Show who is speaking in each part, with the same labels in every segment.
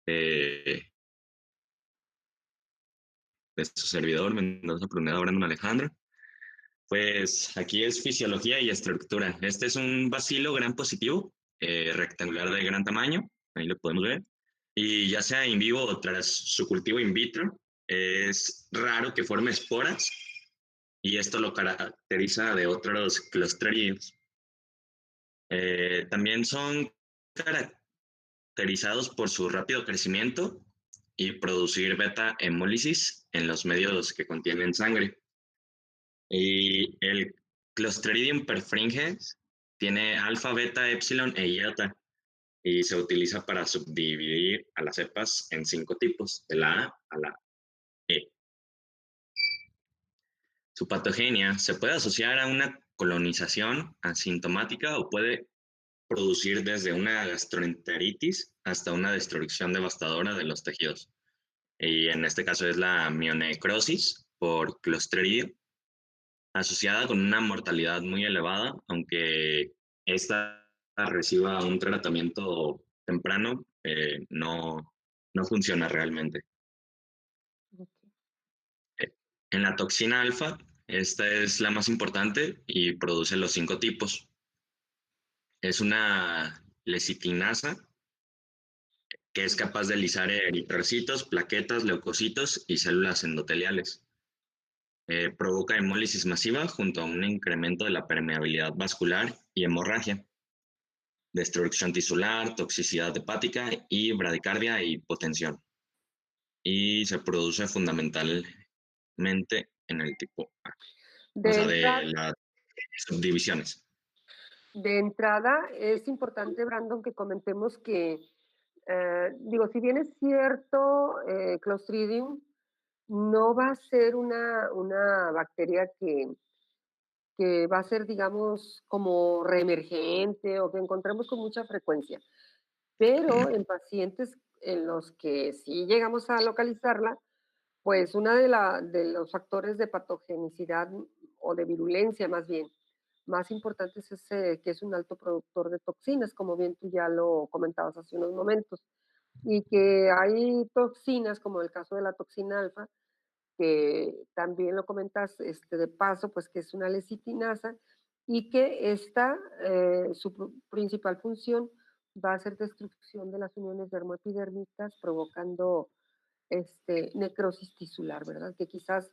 Speaker 1: de, de su servidor, Mendoza Pruneda Brandon Alejandro. Pues aquí es fisiología y estructura. Este es un bacilo gram positivo, rectangular de gran tamaño, ahí lo podemos ver. Y ya sea in vivo o tras su cultivo in vitro, es raro que forme esporas y esto lo caracteriza de otros clostridiums. También son caracterizados por su rápido crecimiento y producir beta hemólisis en los medios que contienen sangre. Y el Clostridium perfringens tiene alfa, beta, epsilon e iota y se utiliza para subdividir a las cepas en 5 tipos, de la A a la E. Su patogenia se puede asociar a una colonización asintomática o puede producir desde una gastroenteritis hasta una destrucción devastadora de los tejidos. Y en este caso es la mionecrosis por Clostridium, asociada con una mortalidad muy elevada, aunque esta reciba un tratamiento temprano, no funciona realmente.
Speaker 2: Ok.
Speaker 1: En la toxina alfa, esta es la más importante y produce los 5 tipos. Es una lecitinasa que es capaz de lisar eritrocitos, plaquetas, leucocitos y células endoteliales. Provoca hemólisis masiva junto a un incremento de la permeabilidad vascular y hemorragia, destrucción tisular, toxicidad hepática y bradicardia y hipotensión. Y se produce fundamentalmente en el tipo A, o
Speaker 2: De
Speaker 1: sea,
Speaker 2: entrada,
Speaker 1: de las subdivisiones.
Speaker 2: de entrada es importante, Brandon, que comentemos que, digo, si bien es cierto, Clostridium no va a ser una bacteria que va a ser, digamos, como reemergente o que encontremos con mucha frecuencia. Pero en pacientes en los que sí llegamos a localizarla, pues una de los factores de patogenicidad o de virulencia más bien, más importantes es que es un alto productor de toxinas, como bien tú ya lo comentabas hace unos momentos, y que hay toxinas, como el caso de la toxina alfa, que también lo comentas de paso, pues que es una lecitinasa y que esta, su principal función va a ser destrucción de las uniones dermoepidérmicas, provocando necrosis tisular, ¿verdad? Que quizás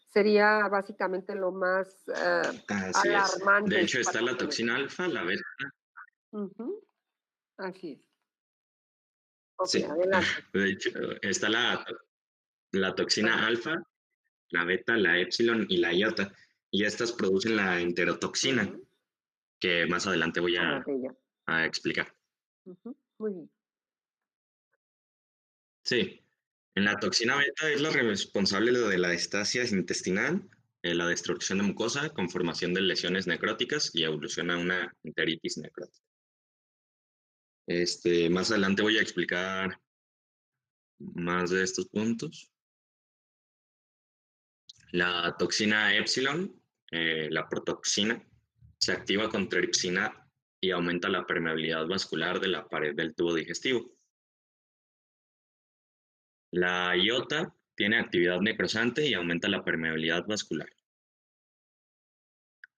Speaker 2: sería básicamente lo más
Speaker 1: Así es.
Speaker 2: alarmante
Speaker 1: De
Speaker 2: de su
Speaker 1: hecho, está la toxina
Speaker 2: patogenia.
Speaker 1: alfa, la beta,
Speaker 2: Ujú, así es. Ok,
Speaker 1: sí.
Speaker 2: adelante.
Speaker 1: De hecho, está la toxina
Speaker 2: Ajá.
Speaker 1: alfa, la beta, la epsilon y la iota. Y estas producen la enterotoxina,
Speaker 2: Ujú,
Speaker 1: que más adelante voy
Speaker 2: hablar de ella.
Speaker 1: a explicar.
Speaker 2: Ujú, muy bien.
Speaker 1: Sí, en la toxina beta es la responsable de la estasia intestinal, la destrucción de mucosa, conformación de lesiones necróticas y evolución a una enteritis necrótica. Más adelante voy a explicar más de estos puntos. La toxina epsilon, la protoxina, se activa con tripsina y aumenta la permeabilidad vascular de la pared del tubo digestivo. La iota tiene actividad necrosante y aumenta la permeabilidad vascular.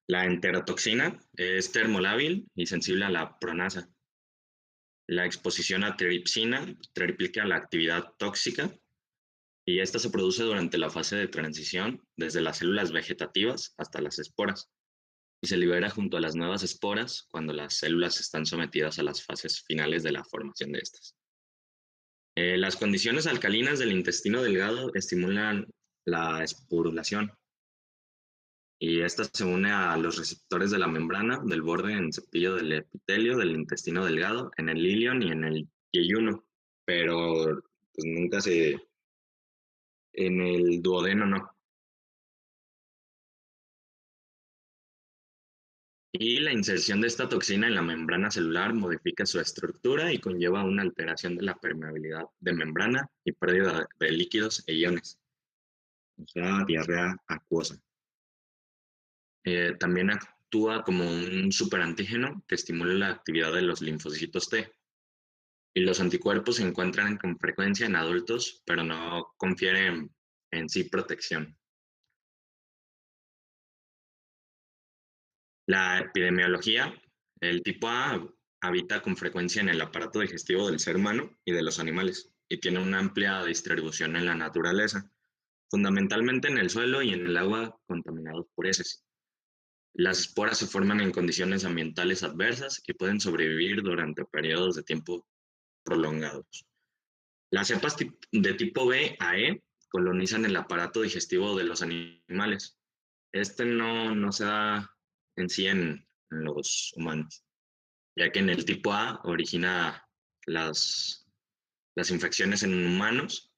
Speaker 1: La enterotoxina es termolábil y sensible a la pronasa. La exposición a tripsina triplica la actividad tóxica y esta se produce durante la fase de transición desde las células vegetativas hasta las esporas y se libera junto a las nuevas esporas cuando las células están sometidas a las fases finales de la formación de estas. Las condiciones alcalinas del intestino delgado estimulan la esporulación y esta se une a los receptores de la membrana del borde en cepillo del epitelio del intestino delgado, en el ilion y en el yeyuno, pero pues nunca en el duodeno no. Y la inserción de esta toxina en la membrana celular modifica su estructura y conlleva una alteración de la permeabilidad de membrana y pérdida de líquidos e iones, o sea, diarrea acuosa. También actúa como un superantígeno que estimula la actividad de los linfocitos T. y los anticuerpos se encuentran con frecuencia en adultos, pero no confieren en sí protección. La epidemiología, el tipo A habita con frecuencia en el aparato digestivo del ser humano y de los animales, y tiene una amplia distribución en la naturaleza, fundamentalmente en el suelo y en el agua contaminados por heces. Las esporas se forman en condiciones ambientales adversas y pueden sobrevivir durante periodos de tiempo prolongados. Las cepas de tipo B a E colonizan el aparato digestivo de los animales. Este no se da en sí en los humanos, ya que en el tipo A origina las, las infecciones en humanos,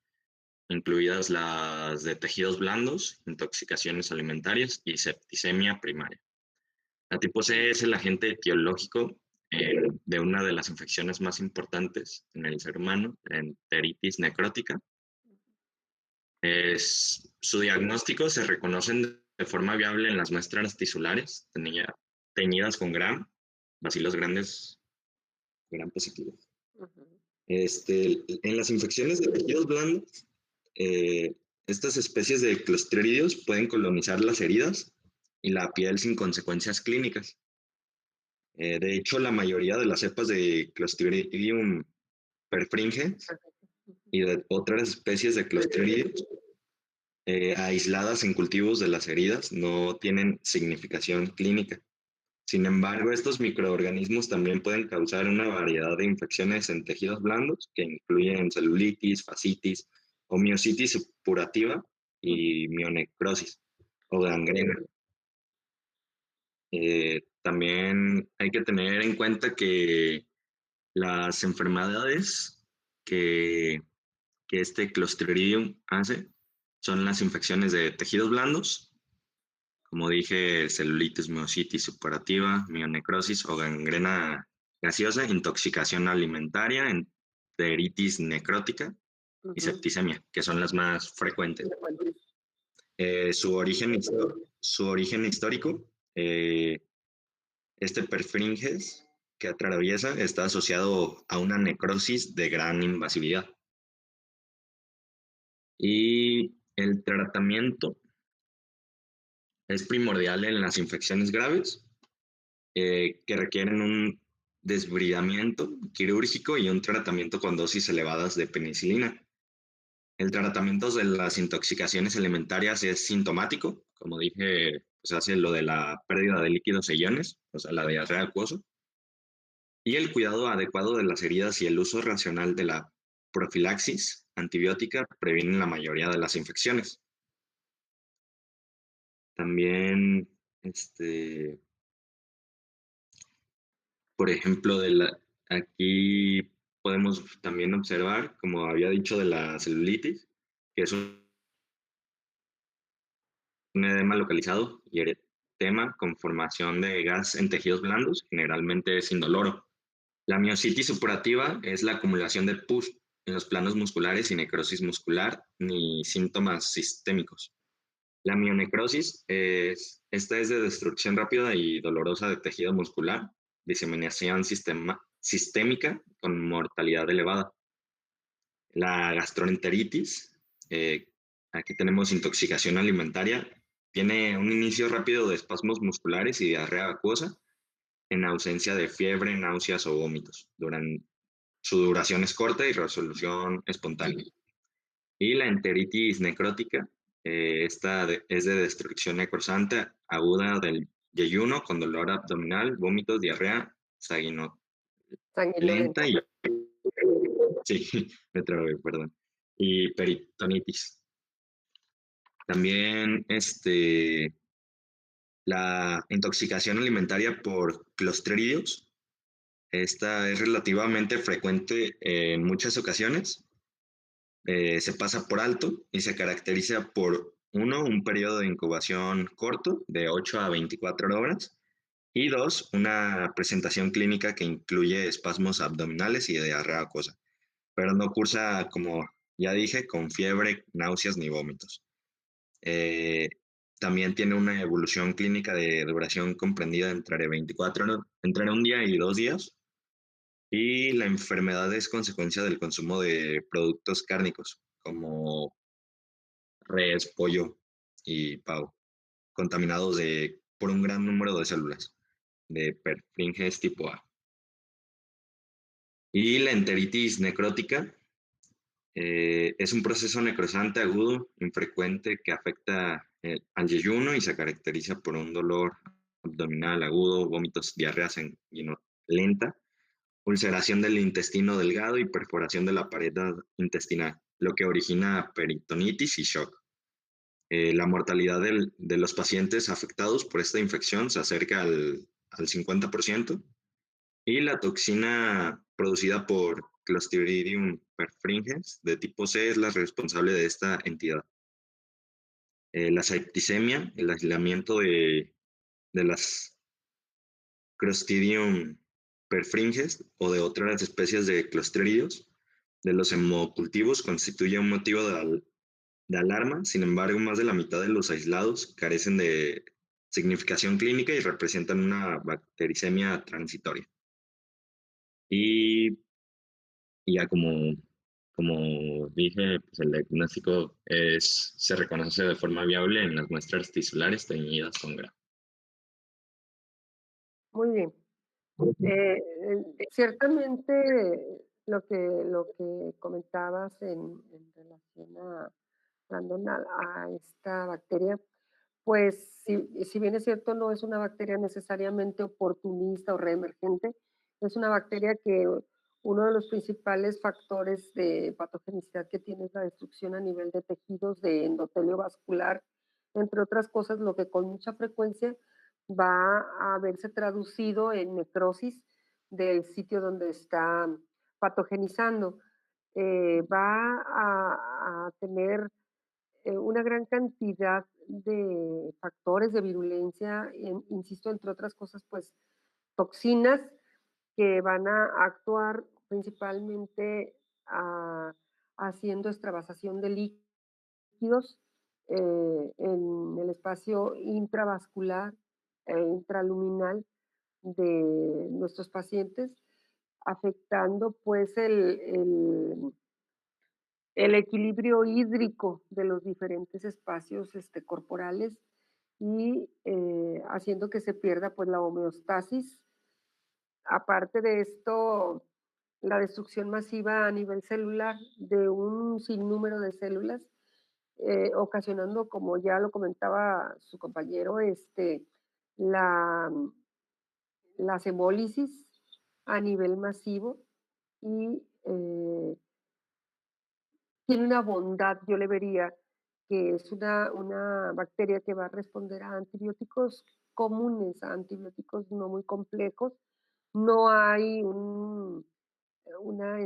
Speaker 1: incluidas las de tejidos blandos, intoxicaciones alimentarias y septicemia primaria. La tipo C es el agente etiológico de una de las infecciones más importantes en el ser humano, la enteritis necrótica. Su diagnóstico se reconocen de forma viable en las muestras tisulares teñidas con Gram, bacilos grandes, Gram positivos.
Speaker 2: Ujú.
Speaker 1: En las infecciones de tejidos blandos, eh, estas especies de clostridios pueden colonizar las heridas y la piel sin consecuencias clínicas. De hecho, la mayoría de las cepas de Clostridium perfringens y de otras especies de Clostridios aisladas en cultivos de las heridas no tienen significación clínica. Sin embargo, estos microorganismos también pueden causar una variedad de infecciones en tejidos blandos que incluyen celulitis, fascitis, miositis supurativa y mionecrosis o gangrena. También hay que tener en cuenta que las enfermedades que, que este Clostridium hace son las infecciones de tejidos blandos, como dije, celulitis, miositis supurativa, mionecrosis o gangrena gaseosa, intoxicación alimentaria, enteritis necrótica y
Speaker 2: Ujú.
Speaker 1: septicemia, que son las más frecuentes.
Speaker 2: Frecuentes.
Speaker 1: Su origen histórico, eh, este perfringes que atraviesa está asociado a una necrosis de gran invasividad. Y el tratamiento es primordial en las infecciones graves que requieren un desbridamiento quirúrgico y un tratamiento con dosis elevadas de penicilina. El tratamiento de las intoxicaciones alimentarias es sintomático, como dije, se hace lo de la pérdida de líquidos e iones, o sea, la diarrea acuosa, y el cuidado adecuado de las heridas y el uso racional de la profilaxis antibiótica previenen la mayoría de las infecciones. También, por ejemplo, aquí podemos también observar, como había dicho, de la celulitis, que es un edema localizado y eritema con formación de gas en tejidos blandos, generalmente es indoloro. La miositis supurativa es la acumulación de pus en los planos musculares y necrosis muscular, ni síntomas sistémicos. La mionecrosis esta es de destrucción rápida y dolorosa de tejido muscular, diseminación sistémica con mortalidad elevada. La gastroenteritis, eh, aquí tenemos intoxicación alimentaria, tiene un inicio rápido de espasmos musculares y diarrea acuosa en ausencia de fiebre, náuseas o vómitos. Su duración es corta y resolución espontánea. Y la enteritis necrótica, es de destrucción necrosante aguda del yeyuno con dolor abdominal, vómitos, diarrea, sanguinolenta
Speaker 2: Sanguinolenta.
Speaker 1: y, sí, me trabé, perdón, y peritonitis. También la intoxicación alimentaria por clostridios, esta es relativamente frecuente en muchas ocasiones. Se pasa por alto y se caracteriza por, uno, un periodo de incubación corto de 8 a 24 horas y dos, una presentación clínica que incluye espasmos abdominales y diarrea acuosa, pero no cursa, como ya dije, con fiebre, náuseas ni vómitos. Eh, También tiene una evolución clínica de duración comprendida entre 24 entre un día y 2 días Y la enfermedad es consecuencia del consumo de productos cárnicos, como res, pollo y pavo, contaminados por un gran número de células de perfringes tipo A. Y la enteritis necrótica es un proceso necrosante agudo, infrecuente, que afecta al yeyuno y se caracteriza por un dolor abdominal agudo, vómitos, diarrea sanguinolenta, ulceración del intestino delgado y perforación de la pared intestinal, lo que origina peritonitis y shock. La mortalidad de los pacientes afectados por esta infección se acerca al 50%, y la toxina producida por Clostridium perfringens de tipo C es la responsable de esta entidad. La septicemia, el aislamiento de las Clostridium perfringens o de otras especies de clostridios de los hemocultivos constituye un motivo de alarma. Sin embargo, más de la mitad de los aislados carecen de significación clínica y representan una bactericemia transitoria. Y ya como dije, pues el diagnóstico se reconoce de forma viable en las muestras tisulares teñidas con grafo.
Speaker 2: Muy bien. Ciertamente lo que comentabas en relación a esta bacteria, pues si bien es cierto, no es una bacteria necesariamente oportunista o reemergente, es una bacteria que uno de los principales factores de patogenicidad que tiene es la destrucción a nivel de tejidos de endotelio vascular, entre otras cosas, lo que con mucha frecuencia va a verse traducido en necrosis del sitio donde está patogenizando. Va a tener una gran cantidad de factores de virulencia, insisto, entre otras cosas, pues toxinas que van a actuar principalmente ah, haciendo extravasación de líquidos en el espacio intravascular e intraluminal de nuestros pacientes, afectando pues el equilibrio hídrico de los diferentes espacios corporales y haciendo que se pierda pues la homeostasis. Aparte de esto, la destrucción masiva a nivel celular de un sinnúmero de células, ocasionando, como ya lo comentaba su compañero, la, las hemólisis a nivel masivo y tiene una bondad, yo le vería, que es una bacteria que va a responder a antibióticos comunes, a antibióticos no muy complejos. No hay una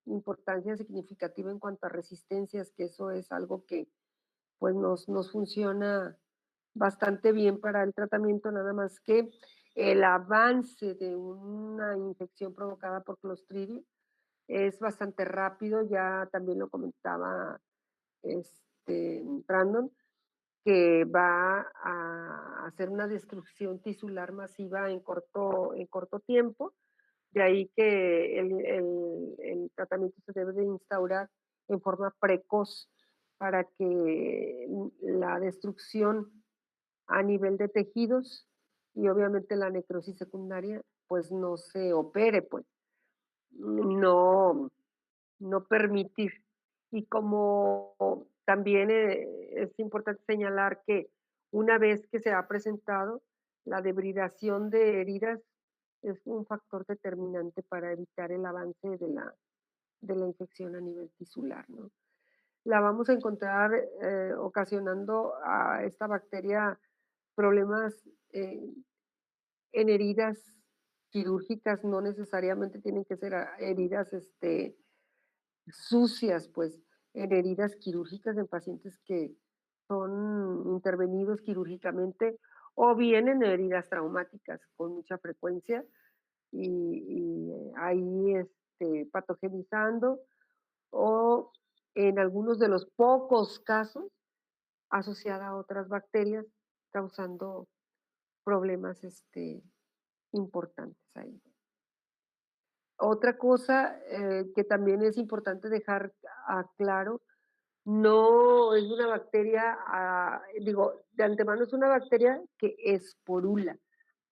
Speaker 2: importancia significativa en cuanto a resistencias, que eso es algo que pues nos funciona bastante bien para el tratamiento, nada más que el avance de una infección provocada por Clostridium es bastante rápido, ya también lo comentaba Brandon, que va a hacer una destrucción tisular masiva en corto tiempo. De ahí que el tratamiento se debe de instaurar en forma precoz para que la destrucción a nivel de tejidos y obviamente la necrosis secundaria pues no se opere, pues no, no permitir. Y como también es importante señalar que una vez que se ha presentado, la debridación de heridas es un factor determinante para evitar el avance de la infección a nivel tisular, ¿no? La vamos a encontrar ocasionando a esta bacteria problemas en heridas quirúrgicas, no necesariamente tienen que ser heridas sucias, pues, en heridas quirúrgicas en pacientes que son intervenidos quirúrgicamente o bien en heridas traumáticas con mucha frecuencia y ahí patogenizando o en algunos de los pocos casos asociada a otras bacterias causando problemas importantes ahí. Otra cosa, que también es importante dejar claro, no es una bacteria, digo, de antemano es una bacteria que esporula,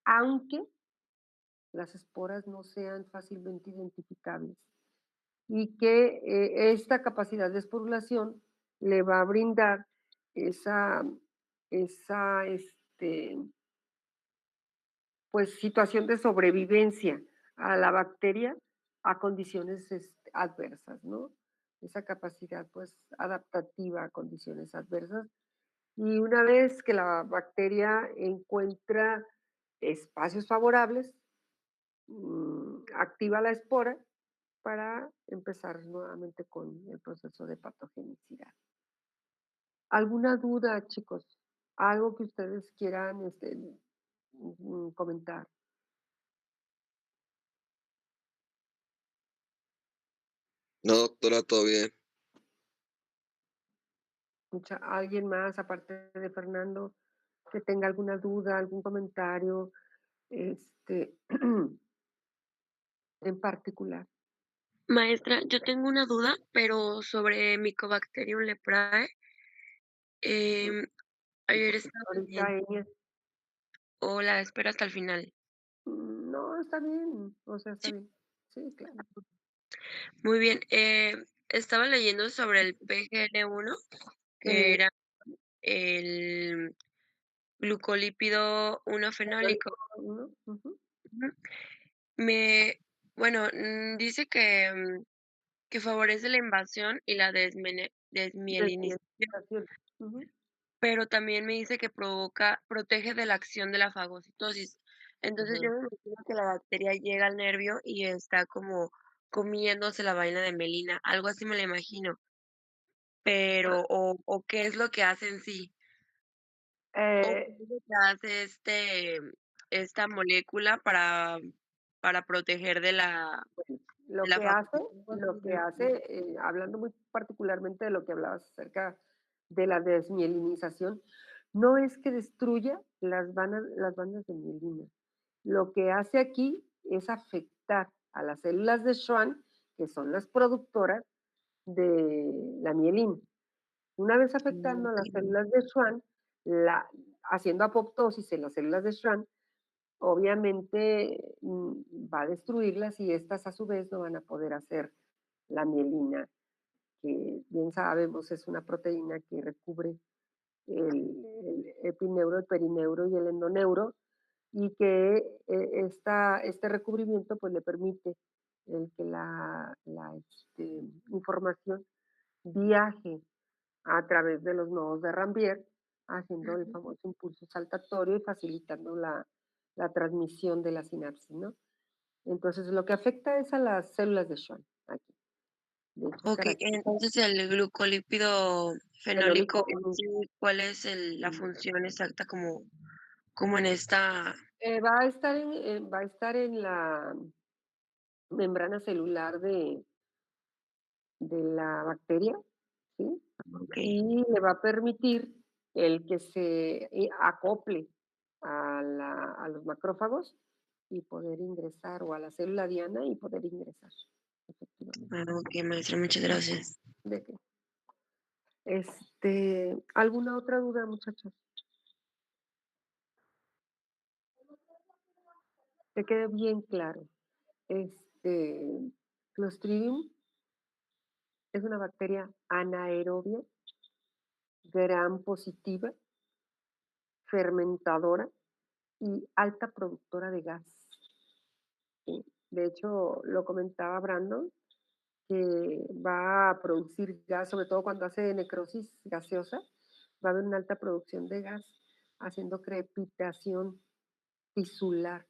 Speaker 2: aunque las esporas no sean fácilmente identificables, y que, esta capacidad de esporulación le va a brindar esa esa, pues, situación de sobrevivencia a la bacteria a condiciones, adversas, ¿no? Esa capacidad, pues, adaptativa a condiciones adversas. Y una vez que la bacteria encuentra espacios favorables, activa la espora para empezar nuevamente con el proceso de patogenicidad. ¿Alguna duda, chicos? ¿Algo que ustedes quieran, comentar?
Speaker 3: No, doctora, todo bien.
Speaker 2: ¿Alguien más, aparte de Fernando, que tenga alguna duda, algún comentario, este, en particular?
Speaker 4: Maestra, yo tengo una duda, pero sobre Mycobacterium leprae.
Speaker 2: ¿No?
Speaker 4: Em, Ayer estaba
Speaker 2: Ahorita
Speaker 4: leyendo
Speaker 2: ella,
Speaker 4: o la espera hasta el final.
Speaker 2: no, está bien, o sea, está
Speaker 4: Sí,
Speaker 2: bien. Sí, claro.
Speaker 4: muy bien. Estaba leyendo sobre el PGL1, que
Speaker 2: Eh,
Speaker 4: era el glucolípido 1 fenólico.
Speaker 2: Fenólico 1, ujú,
Speaker 4: Ujú. Me, bueno, dice que, que favorece la invasión y la desmielinización.
Speaker 2: desmielinización, ujú.
Speaker 4: Pero también me dice que protege de la acción de la fagocitosis. Entonces,
Speaker 2: Ajá.
Speaker 4: yo me imagino que la bacteria llega al nervio y está como comiéndose la vaina de melina, algo así me la imagino,
Speaker 2: Ah,
Speaker 4: pero o ¿qué es lo que hace en sí? ¿O qué
Speaker 2: eh,
Speaker 4: es lo que hace esta molécula para proteger
Speaker 2: bueno,
Speaker 4: de la
Speaker 2: lo que
Speaker 4: fagocitosis?
Speaker 2: hace, hablando muy particularmente de lo que hablabas acerca de la desmielinización, no es que destruya las bandas de mielina. Lo que hace aquí es afectar a las células de Schwann, que son las productoras de la mielina. Una vez afectando a las
Speaker 4: Okey.
Speaker 2: células de Schwann, la haciendo apoptosis en las células de Schwann, obviamente, va a destruirlas y estas a su vez no van a poder hacer la mielina, que bien sabemos es una proteína que recubre el epineuro, el perineuro y el endoneuro, y que este recubrimiento pues le permite el que la información viaje a través de los nodos de Rambier, haciendo el
Speaker 4: Ujú.
Speaker 2: famoso impulso saltatorio y facilitando la transmisión de la sinapsis, ¿no? Entonces, lo que afecta es a las células de Schwann, aquí. De hecho, es
Speaker 4: Okey,
Speaker 2: característico.
Speaker 4: entonces el glucolípido fenólico
Speaker 2: Fenólico
Speaker 4: en
Speaker 2: uno.
Speaker 4: sí, ¿cuál es la función exacta como en esta?
Speaker 2: Va a estar en la membrana celular de la bacteria, ¿sí?
Speaker 4: Okey,
Speaker 2: Y le va a permitir el que se acople a los macrófagos y poder ingresar, o a la célula diana y poder ingresar, efectivamente.
Speaker 4: okey, maestra, muchas gracias.
Speaker 2: ¿De qué? ¿Alguna otra duda, muchachos? Que quede bien claro. Este, Clostridium es una bacteria anaerobia, gram positiva, fermentadora y alta productora de gas. Sí. De hecho, lo comentaba Brandon, que va a producir gas, sobre todo cuando hace necrosis gaseosa, va a haber una alta producción de gas, haciendo crepitación tisular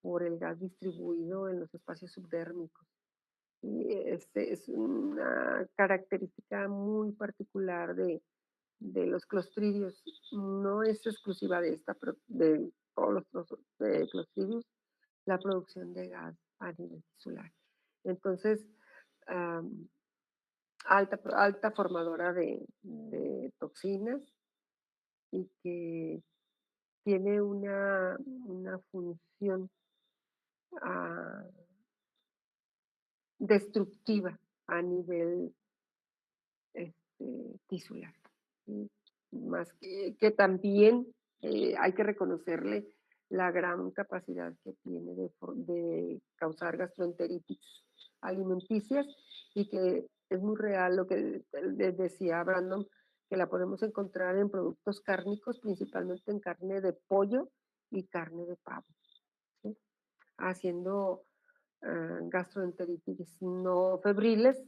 Speaker 2: por el gas distribuido en los espacios subdérmicos. Y es una característica muy particular de los clostridios. No es exclusiva de esta, pero de todos los clostridios, la producción de gas a nivel tisular. Entonces, am, alta formadora de toxinas y que tiene una función, ah, destructiva a nivel tisular. ¿Sí? Más que también hay que reconocerle la gran capacidad que tiene de causar gastroenteritis alimenticias y que es muy real lo que decía Brandon, que la podemos encontrar en productos cárnicos, principalmente en carne de pollo y carne de pavo, ¿sí? Haciendo gastroenteritis no febriles,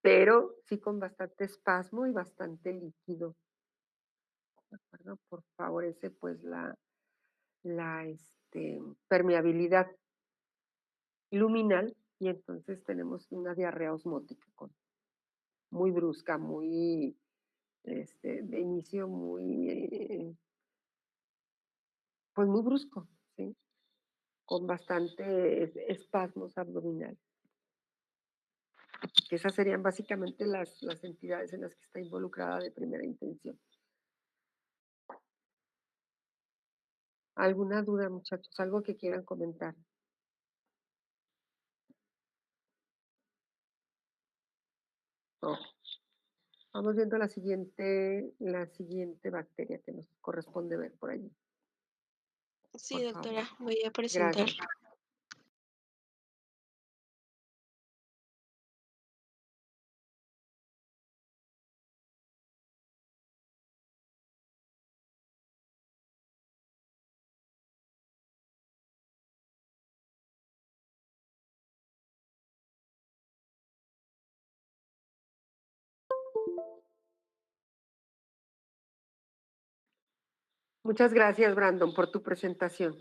Speaker 2: pero sí con bastante espasmo y bastante líquido, ¿de acuerdo? Por favorece pues la permeabilidad luminal y entonces tenemos una diarrea osmótica muy brusca, muy de inicio muy pues muy brusco, ¿sí? Con bastantes espasmos abdominales. Que esas serían básicamente las entidades en las que está involucrada de primera intención. ¿Alguna duda, muchachos? ¿Algo que quieran comentar? No. Vamos viendo la siguiente bacteria que nos corresponde ver por allí.
Speaker 5: Sí,
Speaker 2: Por
Speaker 5: doctora,
Speaker 2: favor.
Speaker 5: voy a
Speaker 2: Gracias.
Speaker 5: presentarla.
Speaker 2: Muchas gracias, Brandon, por tu presentación.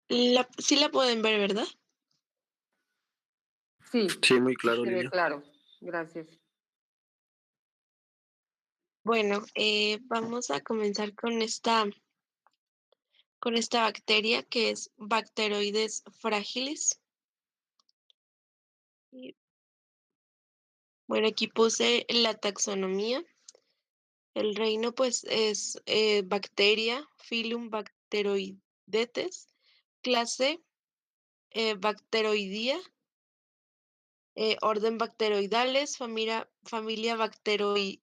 Speaker 5: Sí la pueden ver, ¿verdad?
Speaker 2: Sí,
Speaker 3: Sí, muy claro,
Speaker 2: se ve
Speaker 3: Lilia.
Speaker 2: claro. Gracias.
Speaker 5: Bueno, vamos a comenzar con esta bacteria que es Bacteroides fragilis. Y, bueno, aquí puse la taxonomía. El reino, pues, es bacteria, filum Bacteroidetes, clase Bacteroidea, orden Bacteroidales, familia Bacteroidaceae,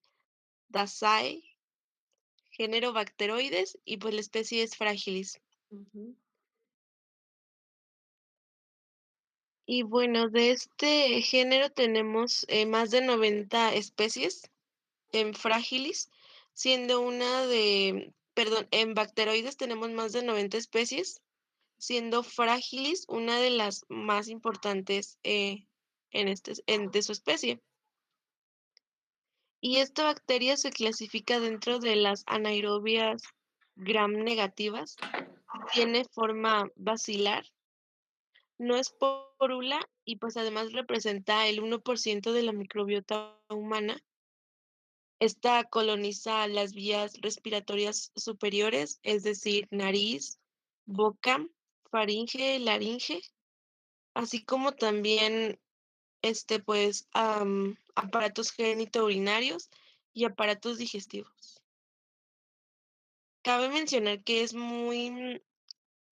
Speaker 5: género Bacteroides y pues la especie es Fragilis.
Speaker 2: Ujú.
Speaker 5: Y bueno, de este género tenemos más de 90 especies en Fragilis, siendo en Bacteroides tenemos más de 90 especies, siendo Fragilis una de las más importantes de su especie. Y esta bacteria se clasifica dentro de las anaerobias gram negativas, tiene forma basilar, no es porula y pues además representa el 1% de la microbiota humana. Esta coloniza las vías respiratorias superiores, es decir, nariz, boca, faringe, laringe, así como también aparatos genitourinarios y aparatos digestivos. Cabe mencionar que es muy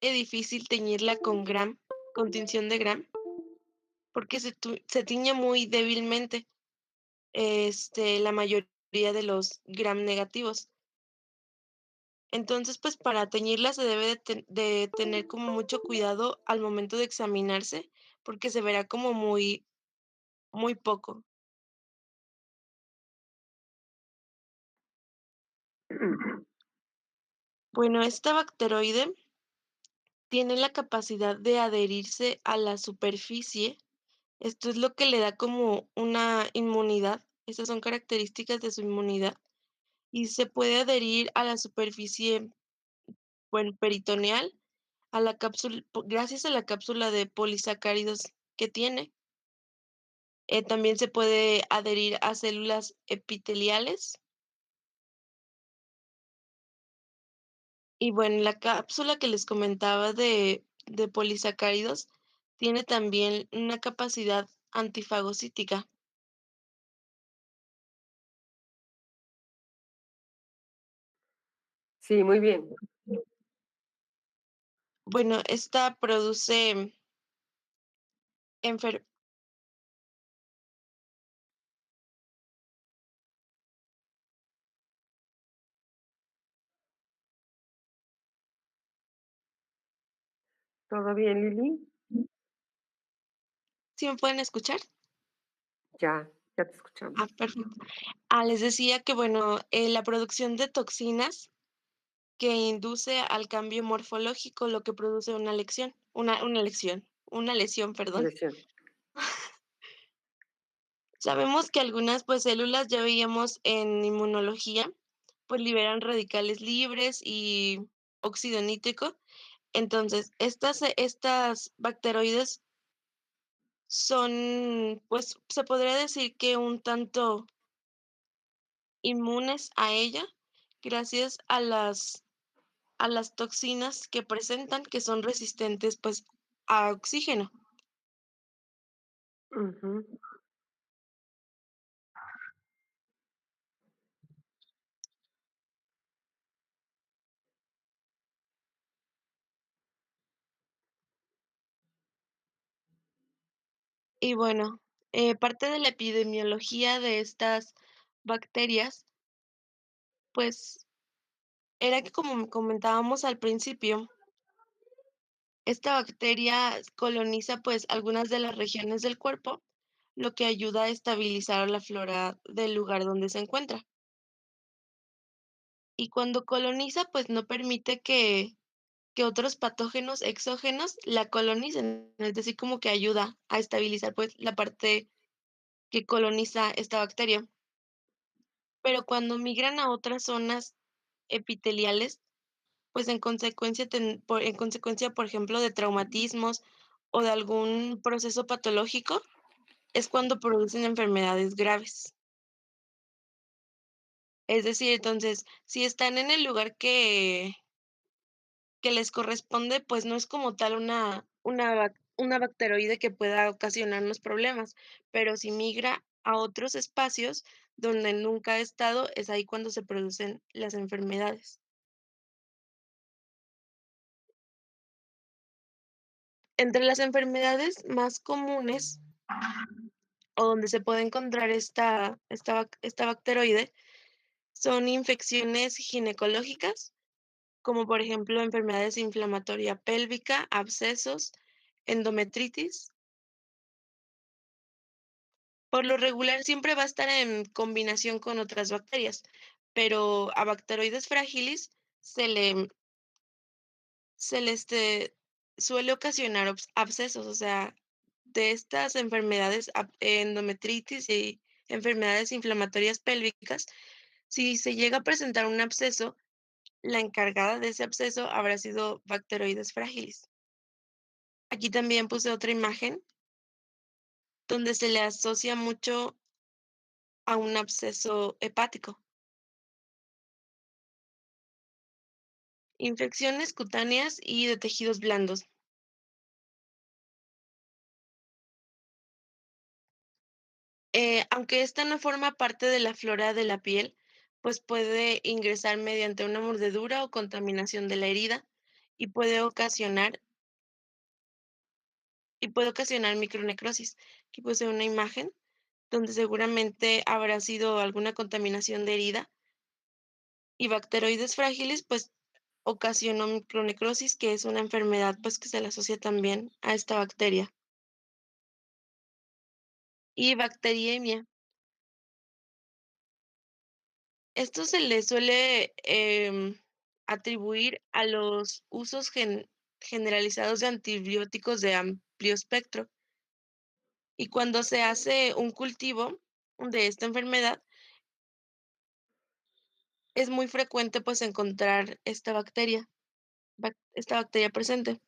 Speaker 5: difícil teñirla con tinción de Gram, porque se tiñe muy débilmente, la mayoría de los Gram negativos. Entonces, pues para teñirla se debe de tener como mucho cuidado al momento de examinarse, porque se verá como muy, muy poco. Bueno, esta bacteroide tiene la capacidad de adherirse a la superficie. Esto es lo que le da como una inmunidad. Esas son características de su inmunidad. Y se puede adherir a la superficie, bueno, peritoneal, gracias a la cápsula de polisacáridos que tiene. También se puede adherir a células epiteliales. Y bueno, la cápsula que les comentaba de polisacáridos tiene también una capacidad antifagocítica.
Speaker 2: Sí, muy bien.
Speaker 5: Bueno, esta produce enfer
Speaker 2: ¿Todo bien, Lili?
Speaker 5: ¿Sí me pueden escuchar?
Speaker 2: Ya, ya te escuchamos.
Speaker 5: Perfecto. Les decía que, bueno, la producción de toxinas que induce al cambio morfológico, lo que produce una lesión, perdón.
Speaker 2: Lesión.
Speaker 5: Sabemos que algunas, pues, células, ya veíamos en inmunología, pues, liberan radicales libres y óxido nítrico. Entonces, estas bacteroides son, pues, se podría decir que un tanto inmunes a ella, gracias a las toxinas que presentan, que son resistentes, pues, a oxígeno.
Speaker 2: Ujú.
Speaker 5: Y bueno, parte de la epidemiología de estas bacterias, pues, era que, como comentábamos al principio, esta bacteria coloniza, pues, algunas de las regiones del cuerpo, lo que ayuda a estabilizar la flora del lugar donde se encuentra. Y cuando coloniza, pues, no permite que otros patógenos exógenos la colonicen, es decir, como que ayuda a estabilizar, pues, la parte que coloniza esta bacteria. Pero cuando migran a otras zonas epiteliales, pues, en consecuencia, por ejemplo, de traumatismos o de algún proceso patológico, es cuando producen enfermedades graves. Es decir, entonces, si están en el lugar que les corresponde, pues, no es como tal una bacteroide que pueda ocasionarnos problemas, pero si migra a otros espacios donde nunca ha estado, es ahí cuando se producen las enfermedades. Entre las enfermedades más comunes, o donde se puede encontrar esta bacteroide, son infecciones ginecológicas, como por ejemplo enfermedades de inflamatoria pélvica, abscesos, endometritis. Por lo regular siempre va a estar en combinación con otras bacterias, pero a Bacteroides fragilis se le se le, suele ocasionar abscesos, o sea, de estas enfermedades, endometritis y enfermedades inflamatorias pélvicas, si se llega a presentar un absceso, la encargada de ese absceso habrá sido Bacteroides fragilis. Aquí también puse otra imagen donde se le asocia mucho a un absceso hepático. Infecciones cutáneas y de tejidos blandos. Aunque esta no forma parte de la flora de la piel, pues puede ingresar mediante una mordedura o contaminación de la herida y puede ocasionar micronecrosis. Aquí puse una imagen donde seguramente habrá sido alguna contaminación de herida y Bacteroides fragilis, pues ocasionó micronecrosis, que es una enfermedad pues que se le asocia también a esta bacteria. Y bacteriemia. Esto se le suele atribuir a los usos generalizados de antibióticos de amplio espectro. Y cuando se hace un cultivo de esta enfermedad, es muy frecuente pues encontrar esta bacteria presente.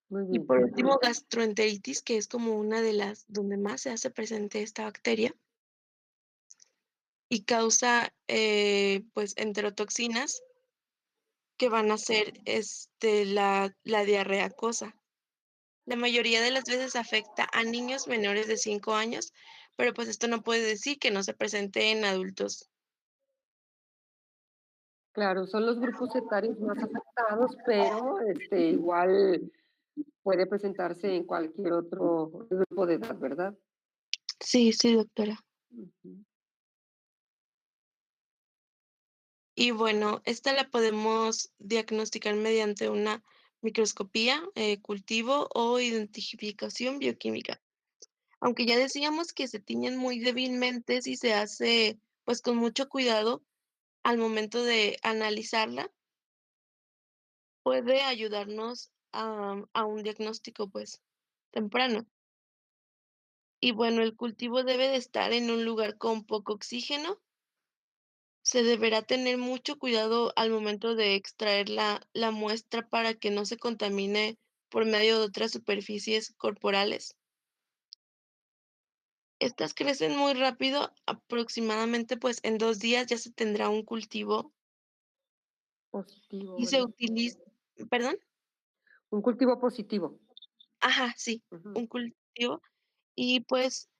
Speaker 2: Muy
Speaker 5: Y
Speaker 2: bien.
Speaker 5: por último, gastroenteritis, que es como una de las donde más se hace presente esta bacteria y causa pues enterotoxinas que van a ser la diarrea acuosa. La mayoría de las veces afecta a niños menores de 5 años, pero pues esto no puede decir que no se presente en adultos
Speaker 2: Claro, son los grupos etarios más afectados, pero, igual puede presentarse en cualquier otro grupo de edad, ¿verdad?
Speaker 5: Sí, sí, doctora.
Speaker 2: Ujú.
Speaker 5: Y bueno, esta la podemos diagnosticar mediante una microscopía, cultivo o identificación bioquímica. Aunque ya decíamos que se tiñen muy débilmente si se hace, pues, con mucho cuidado al momento de analizarla, puede ayudarnos a un diagnóstico, pues, temprano. Y bueno, el cultivo debe de estar en un lugar con poco oxígeno. Se deberá tener mucho cuidado al momento de extraer la muestra para que no se contamine por medio de otras superficies corporales. Estas crecen muy rápido, aproximadamente, pues, en 2 días ya se tendrá un cultivo
Speaker 2: Positivo,
Speaker 5: y se
Speaker 2: ¿verdad?
Speaker 5: utiliza, ¿perdón?
Speaker 2: Un cultivo positivo.
Speaker 5: Ajá, sí,
Speaker 2: Ujú.
Speaker 5: un cultivo y, pues,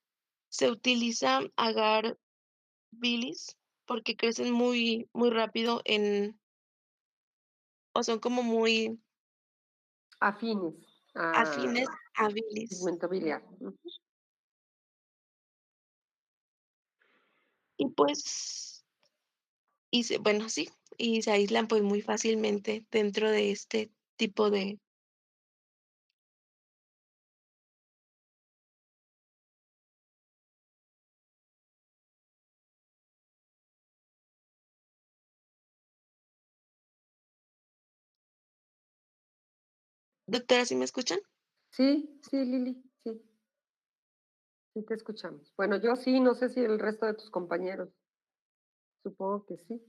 Speaker 5: se utiliza agar bilis porque crecen muy muy rápido o son como muy
Speaker 2: Afines a
Speaker 5: afines a bilis.
Speaker 2: pigmento biliar. Ujú.
Speaker 5: Y, pues, bueno, sí, y se aíslan, pues, muy fácilmente dentro de este tipo de. Doctora, ¿sí me escuchan?
Speaker 2: Sí, sí, Lili, sí, sí te escuchamos. Bueno, yo sí, no sé si el resto de tus compañeros, supongo que sí.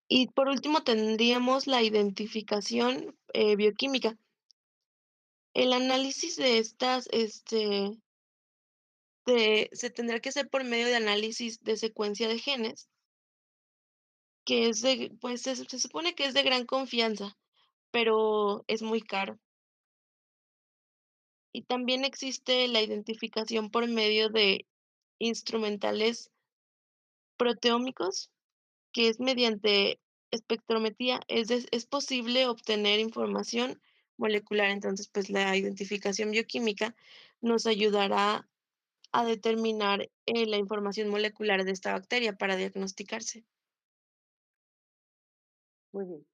Speaker 5: Y por último tendríamos la identificación, bioquímica. El análisis de estas, se tendrá que hacer por medio de análisis de secuencia de genes, que es de, pues, se supone que es de gran confianza, pero es muy caro. Y también existe la identificación por medio de instrumentales proteómicos, que es mediante espectrometría, es posible obtener información molecular. Entonces, pues, la identificación bioquímica nos ayudará a determinar, la información molecular de esta bacteria para diagnosticarse.
Speaker 2: Muy bien.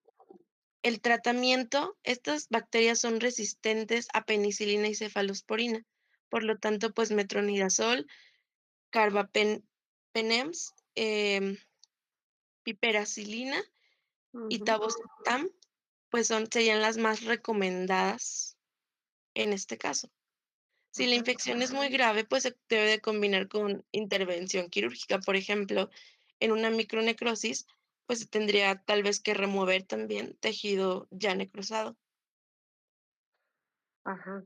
Speaker 5: El tratamiento, estas bacterias son resistentes a penicilina y cefalosporina, por lo tanto, pues, metronidazol, carbapenems, piperacilina y
Speaker 2: Ujú.
Speaker 5: tavostatam, pues, serían las más recomendadas en este caso. Si la
Speaker 2: Ajá.
Speaker 5: infección es muy grave, pues, se debe de combinar con intervención quirúrgica. Por ejemplo, en una micronecrosis, pues, se tendría tal vez que remover también tejido ya necrosado.
Speaker 2: Ajá.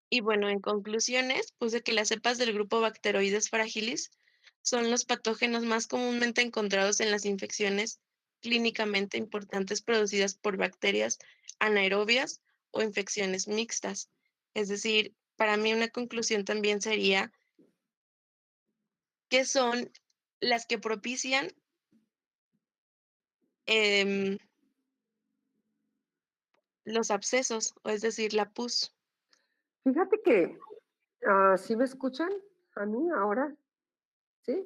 Speaker 5: Y bueno, en conclusiones, puse que las cepas del grupo Bacteroides fragilis son los patógenos más comúnmente encontrados en las infecciones clínicamente importantes producidas por bacterias anaerobias o infecciones mixtas. Es decir, para mí una conclusión también sería que son las que propician em, los abscesos, o es decir, la pus.
Speaker 2: Fíjate que, ¿sí me escuchan a mí ahora? ¿Sí?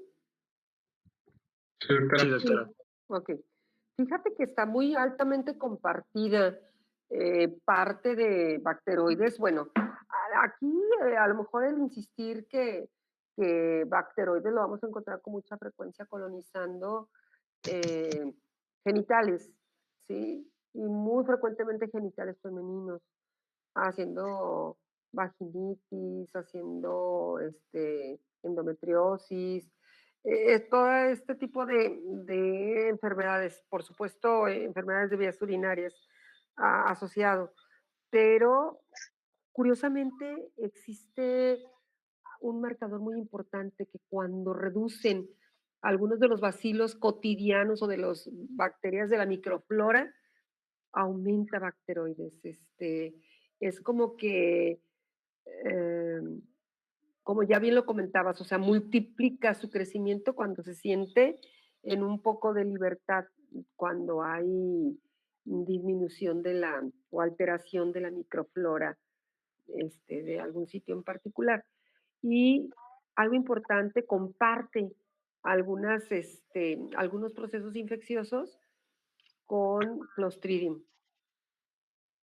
Speaker 6: Sí, doctora. Sí,
Speaker 2: Sí.
Speaker 6: doctora.
Speaker 2: Okey. Fíjate que está muy altamente compartida, parte de bacteroides. Bueno, aquí, a lo mejor el insistir que bacteroides lo vamos a encontrar con mucha frecuencia colonizando, eh, genitales, ¿sí? Y muy frecuentemente genitales femeninos, haciendo vaginitis, haciendo, endometriosis, todo este tipo de enfermedades, por supuesto, enfermedades de vías urinarias asociado. Pero curiosamente existe un marcador muy importante que cuando reducen algunos de los bacilos cotidianos o de las bacterias de la microflora, aumenta bacteroides. Es como que, em, como ya bien lo comentabas, o sea, multiplica su crecimiento cuando se siente en un poco de libertad cuando hay disminución de la o alteración de la microflora de algún sitio en particular. Y algo importante, comparte algunos procesos infecciosos con Clostridium,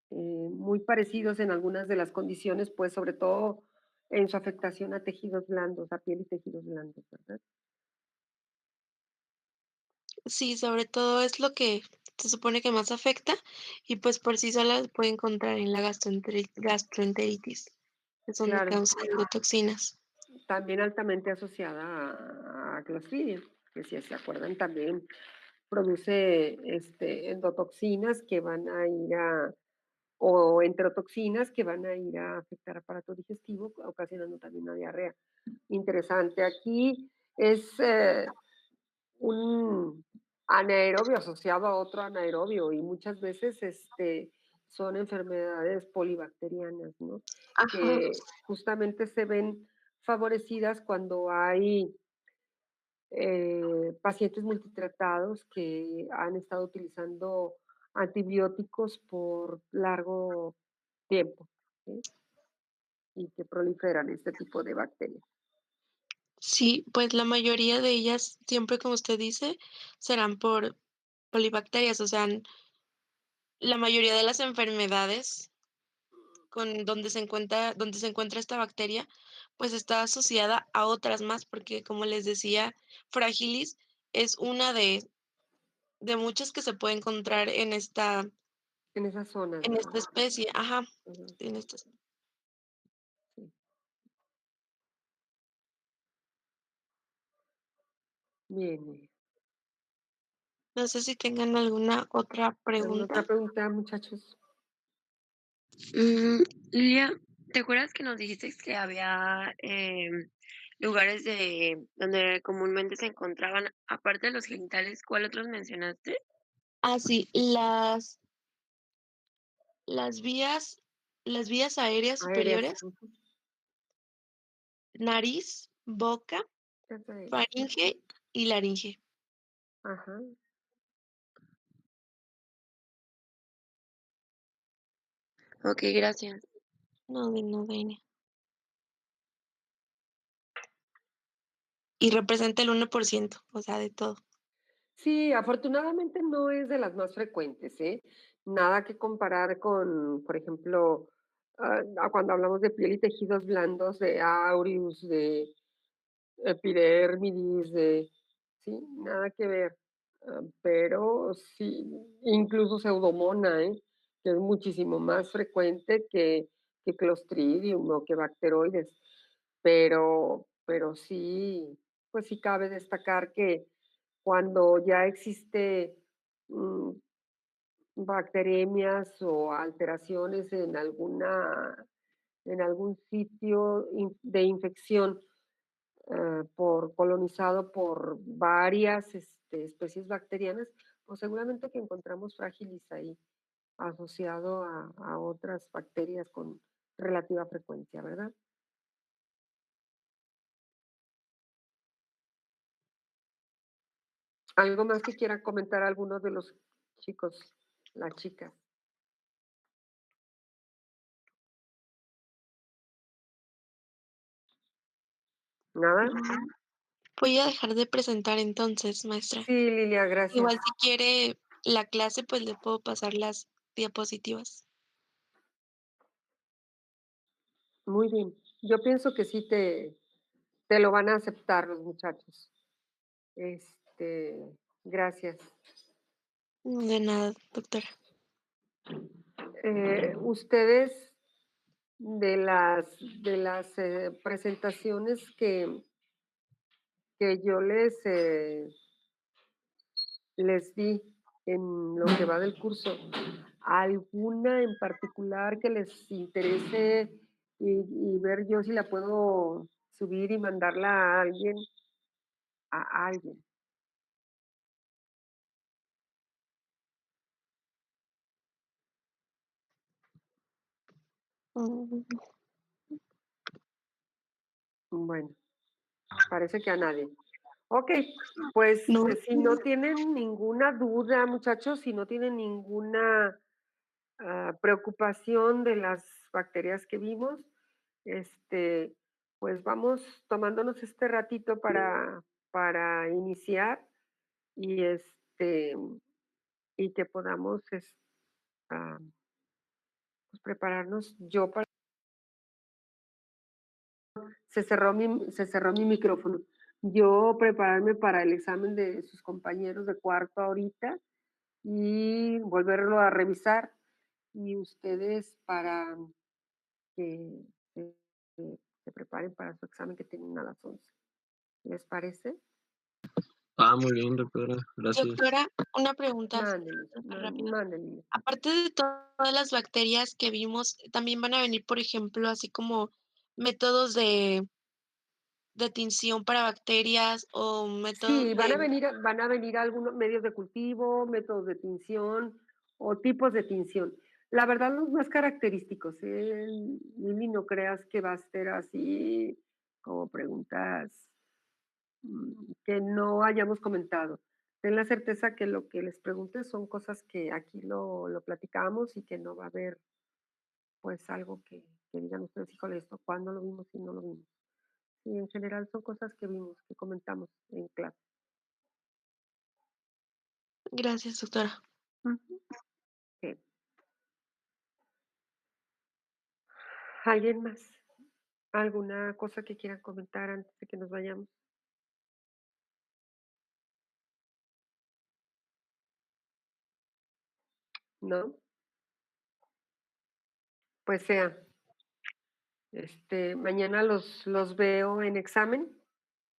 Speaker 2: muy parecidos en algunas de las condiciones, pues sobre todo en su afectación a tejidos blandos, a piel y tejidos blandos, ¿verdad?
Speaker 5: Sí, sobre todo es lo que se supone que más afecta y pues por sí sola se puede encontrar en la gastroenteritis, que son de
Speaker 2: Claro,
Speaker 5: causa de endotoxinas.
Speaker 2: también altamente asociada a Clostridium, que si se acuerdan también produce endotoxinas que van a ir o enterotoxinas que van a ir a afectar aparato digestivo, ocasionando también una diarrea. Interesante. Aquí es un anaerobio asociado a otro anaerobio y muchas veces son enfermedades polibacterianas, ¿no?
Speaker 5: Ajá.
Speaker 2: Que justamente se ven favorecidas cuando hay pacientes multitratados que han estado utilizando antibióticos por largo tiempo, ¿sí? Y que proliferan este tipo de bacterias.
Speaker 5: Sí, pues la mayoría de ellas, siempre como usted dice, serán por polibacterias, o sea, la mayoría de las enfermedades con donde se encuentra esta bacteria, pues está asociada a otras más, porque como les decía, Fragilis es una de muchas que se puede encontrar
Speaker 2: En esas zonas,
Speaker 5: en
Speaker 2: ¿verdad?
Speaker 5: esta especie. Ajá,
Speaker 2: Ujú,
Speaker 5: en estas.
Speaker 2: sí. Bien.
Speaker 5: No sé si tengan alguna otra
Speaker 2: ¿Alguna
Speaker 5: pregunta.
Speaker 2: otra pregunta, muchachos?
Speaker 4: Lilia, ¿te acuerdas que nos dijiste que había lugares donde comúnmente se encontraban, aparte de los genitales, cuál otros mencionaste?
Speaker 5: Ah, sí, las vías, las vías aéreas
Speaker 2: Aéreas.
Speaker 5: superiores,
Speaker 2: Ujú,
Speaker 5: nariz, boca,
Speaker 2: trata de-
Speaker 5: faringe y laringe.
Speaker 2: Ajá.
Speaker 4: Ok, gracias.
Speaker 5: No, de no, de y representa el 1%, o sea, de todo.
Speaker 2: Sí, afortunadamente no es de las más frecuentes, ¿eh? Nada que comparar con, por ejemplo, cuando hablamos de piel y tejidos blandos, de aureus, de epidérmidis, sí, nada que ver. Pero sí, incluso pseudomona, ¿eh? Que es muchísimo más frecuente que Clostridium o que bacteroides. Pero sí, pues sí cabe destacar que cuando ya existe mm, bacteremias o alteraciones en algún sitio de infección colonizado por varias especies bacterianas, pues seguramente que encontramos frágilis ahí asociado a otras bacterias con relativa frecuencia, ¿verdad? ¿Algo más que quiera comentar alguno de los chicos, las chicas? ¿Nada?
Speaker 5: Mm, Voy a dejar de presentar entonces, maestra.
Speaker 2: Sí, Lilia, gracias.
Speaker 5: Igual si quiere la clase, pues le puedo pasar las diapositivas.
Speaker 2: Muy bien. Yo pienso que sí te lo van a aceptar los muchachos. Gracias.
Speaker 5: No, de nada, doctora.
Speaker 2: Ustedes de las presentaciones que yo les di en lo que va del curso, alguna en particular que les interese y ver yo si la puedo subir y mandarla a alguien.
Speaker 5: Mm,
Speaker 2: Bueno, parece que a nadie. Ok, pues
Speaker 5: No.
Speaker 2: si no tienen ninguna duda, muchachos, si no tienen ninguna preocupación de las bacterias que vimos, pues vamos tomándonos este ratito para iniciar y y que podamos ah, pues prepararnos. Se cerró mi micrófono. Yo prepararme para el examen de sus compañeros de cuarto ahorita y volverlo a revisar y ustedes para que se, se preparen para su examen que tienen a las 11. ¿Les parece?
Speaker 6: Muy bien, doctora. Gracias.
Speaker 5: Doctora, una pregunta
Speaker 2: Mándele,
Speaker 5: súper rápida.
Speaker 2: mándele.
Speaker 5: Aparte de todas las bacterias que vimos, también van a venir, por ejemplo, así como métodos de tinción para bacterias o métodos
Speaker 2: Sí,
Speaker 5: de...
Speaker 2: van a venir algunos medios de cultivo, métodos de tinción o tipos de tinción. La verdad, los más característicos, Lili, no creas que va a ser así como preguntas que no hayamos comentado. Ten la certeza que lo que les pregunte son cosas que aquí lo platicamos y que no va a haber pues algo que digan ustedes, híjole, esto, ¿cuándo lo vimos y no lo vimos? Y en general son cosas que vimos, que comentamos en clase.
Speaker 5: Gracias, doctora.
Speaker 2: Ujú. Sí. ¿Alguien más? ¿Alguna cosa que quieran comentar antes de que nos vayamos? ¿No? Pues sea. Mañana los veo en examen.